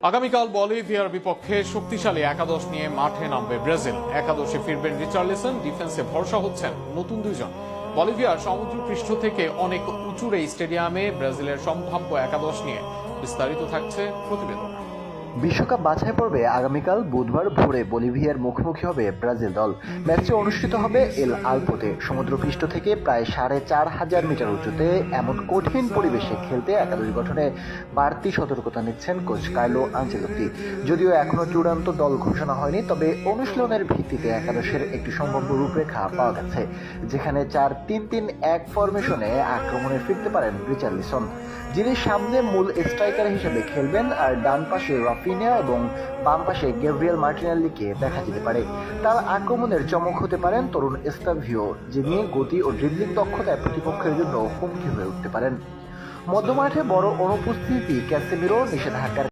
আগামীকাল বলিভিয়ার বিপক্ষে শক্তিশালী একাদশ নিয়ে মাঠে নামবে ব্রাজিল। একাদশে ফিরবেন রিচার্লিসন, ডিফেন্সে ভরসা হচ্ছেন নতুন দুইজন। বলিভিয়ার সমুদ্রপৃষ্ঠ থেকে অনেক উঁচুর এই স্টেডিয়ামে ব্রাজিলের সম্ভাব্য একাদশ নিয়ে বিস্তারিত থাকছে প্রতিবেদন। বিশ্বকাপ বাছাই পর্বে আগামীকাল বুধবার ভোরে বলিভিয়ার মুখোমুখি হবে ব্রাজিল দল। ম্যাচটি অনুষ্ঠিত হবে এল আলপোতে। সমুদ্রপৃষ্ঠ থেকে প্রায় 4,500 মিটার উঁচুতে এমন কঠিন পরিবেশে খেলতে একাদশ গঠনে বাড়তি সতর্কতা নিচ্ছেন কোচ কার্লো আনচেলত্তি। যদিও এখনো চূড়ান্ত দল ঘোষণা হয়নি, তবে অনুশীলনের ভিত্তিতে একাদশের একটি সম্ভাব্য রূপরেখা পাওয়া গেছে, যেখানে 4-3-3-1 ফরমেশনে আক্রমণে ফিরতে পারেন রিচার্লিসন, যিনি সামনে মূল স্ট্রাইকার হিসেবে খেলবেন, আর ডান পাশে রাফিনিয়া এবং বাম পাশে গ্যাব্রিয়েল মার্টিনেল্লিকে দেখা যেতে পারে। তার আক্রমণের চমক হতে পারেন তরুণ এস্তাভিও, যিনি গতি ও ড্রিবলিং দক্ষতায় প্রতিপক্ষের জন্য হুমকি হয়ে উঠতে পারেন। মধ্যমাঠে বড় অনুপস্থিতি ক্যাসেমিরো নিষেধাজ্ঞার